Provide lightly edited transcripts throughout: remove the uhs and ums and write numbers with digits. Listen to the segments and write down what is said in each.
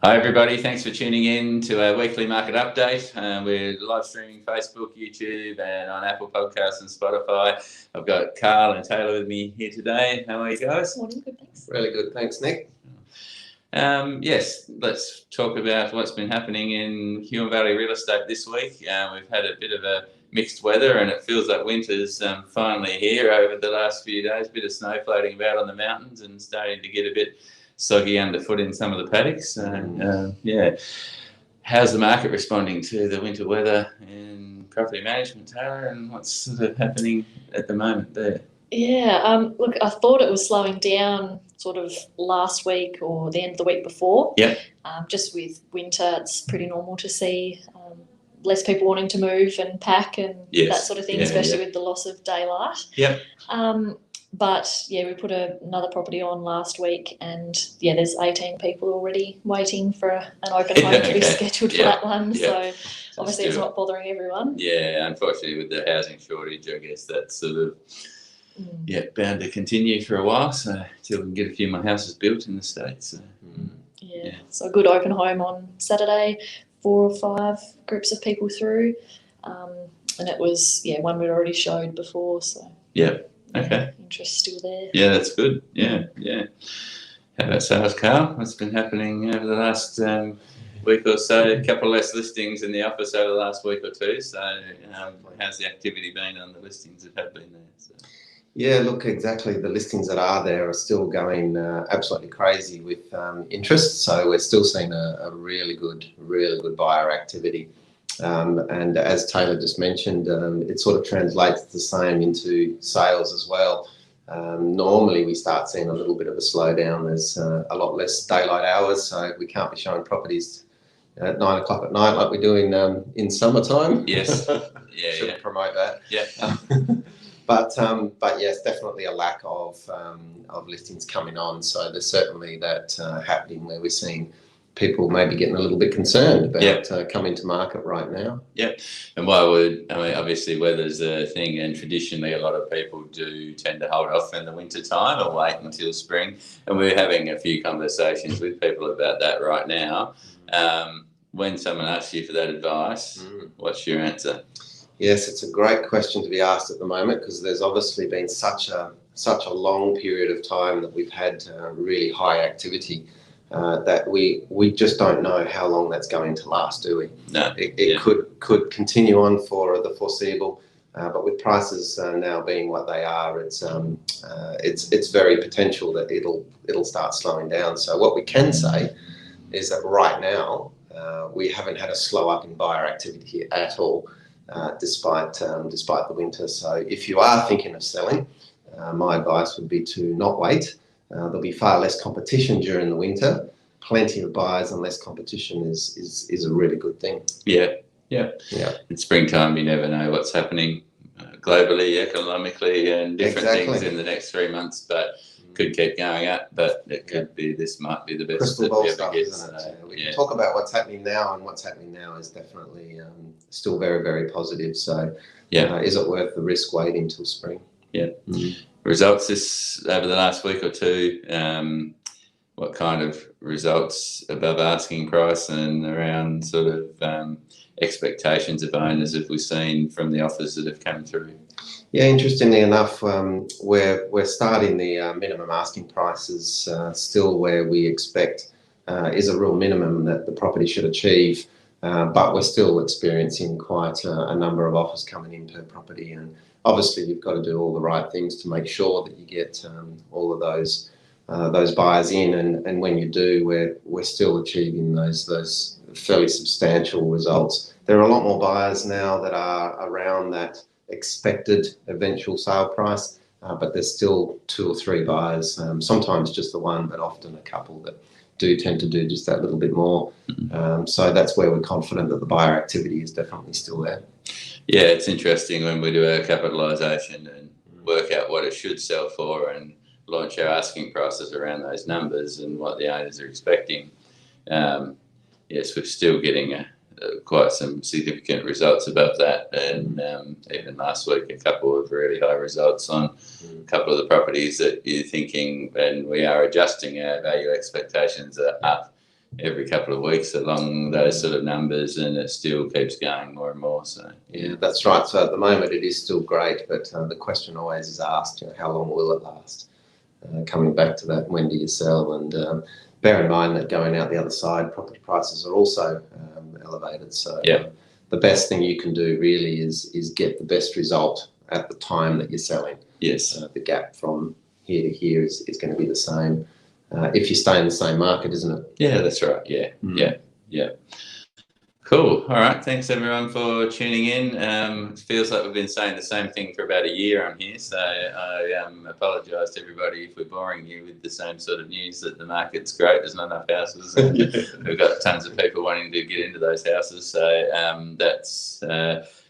Hi everybody, thanks for tuning in to our weekly market update. We're live streaming Facebook, YouTube and on Apple Podcasts and Spotify. I've got Karl and Taylah with me here today. How are you guys? Morning, good, thanks. Really good, thanks Nick. Yes, let's talk about what's been happening in Huon Valley real estate this week. We've had a bit of a mixed weather and it feels like winter's finally here over the last few days. A bit of snow floating about on the mountains and starting to get a bit soggy underfoot in some of the paddocks. How's the market responding to the winter weather in property management, Tara, and what's sort of happening at the moment there? Yeah, look, I thought it was slowing down sort of last week or the end of the week before. Yep. Just with winter, it's pretty normal to see less people wanting to move and pack and that sort of thing, especially with the loss of daylight. Yep. But yeah, we put another property on last week, and yeah, there's 18 people already waiting for an open home to be scheduled for that one. So obviously it's not bothering everyone. Yeah, unfortunately with the housing shortage, I guess that's sort of bound to continue for a while. So till we can get a few more houses built in the States. So, so a good open home on Saturday, 4 or 5 groups of people through, and it was one we'd already showed before. So okay. Interest still there. Yeah, that's good. Yeah. How about sales, Karl? What's been happening over the last week or so? A couple less listings in the office over the last week or two. So how's the activity been on the listings that have been there? So. Yeah, look, exactly. The listings that are there are still going absolutely crazy with interest. So we're still seeing a really good buyer activity. And as Taylah just mentioned, it sort of translates the same into sales as well. Normally we start seeing a little bit of a slowdown. There's a lot less daylight hours, so we can't be showing properties at 9 o'clock at night like we do in summertime. Yes. Should promote that. Yeah. But yes, definitely a lack of listings coming on. So there's certainly that happening where we're seeing people maybe getting a little bit concerned about coming to market right now. Yep. And obviously weather's a thing, and traditionally a lot of people do tend to hold off in the winter time or wait until spring. And we're having a few conversations with people about that right now. When someone asks you for that advice, what's your answer? Yes, it's a great question to be asked at the moment, because there's obviously been such a long period of time that we've had really high activity. That we just don't know how long that's going to last, do we? No. It could continue on for the foreseeable, but with prices now being what they are, it's very potential that it'll start slowing down. So what we can say is that right now we haven't had a slow up in buyer activity here at all, despite the winter. So if you are thinking of selling, my advice would be to not wait. There'll be far less competition during the winter. Plenty of buyers and less competition is a really good thing. Yeah. In springtime, you never know what's happening globally, economically, and different things in the next 3 months. But could keep going up. But it could be this might be the best crystal that ball we ever stuff, get. isn't it? We can talk about what's happening now, and what's happening now is definitely still very, very positive. So is it worth the risk waiting till spring? Yeah. Results over the last week or two, what kind of results above asking price and around sort of expectations of owners have we seen from the offers that have come through? Yeah, interestingly enough, we're starting the minimum asking prices still where we expect is a real minimum that the property should achieve, but we're still experiencing quite a number of offers coming in per property. And obviously, you've got to do all the right things to make sure that you get all of those buyers in, and when you do, we're still achieving those fairly substantial results. There are a lot more buyers now that are around that expected eventual sale price, but there's still 2 or 3 buyers, sometimes just the one, but often a couple that do tend to do just that little bit more. So that's where we're confident that the buyer activity is definitely still there. Yeah, it's interesting when we do our capitalisation and work out what it should sell for and launch our asking prices around those numbers and what the owners are expecting. Yes, we're still getting quite some significant results above that, and even last week a couple of really high results on a couple of the properties that you're thinking, and we are adjusting our value expectations up every couple of weeks along those sort of numbers, and it still keeps going more and more. So yeah, that's right. So at the moment it is still great, but the question always is asked, you know, how long will it last? Coming back to that, when do you sell? And bear in mind that going out the other side, property prices are also elevated. So the best thing you can do really is get the best result at the time that you're selling. Yes. The gap from here to here is going to be the same. If you stay in the same market, isn't it? Yeah, that's right. Yeah, yeah. Cool. All right. Thanks everyone for tuning in. It feels like we've been saying the same thing for about a year on here, so I apologise to everybody if we're boring you with the same sort of news that the market's great, there's not enough houses, and we've got tons of people wanting to get into those houses. So that's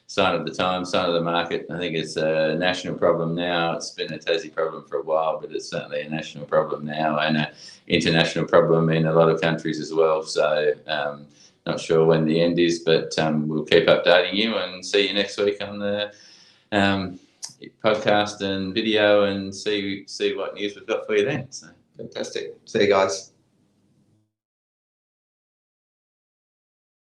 sign of the time, sign of the market. I think it's a national problem now. It's been a Tassie problem for a while, but it's certainly a national problem now, and an international problem in a lot of countries as well. So not sure when the end is, but we'll keep updating you, and see you next week on the podcast and video, and see what news we've got for you then. So fantastic. See you guys.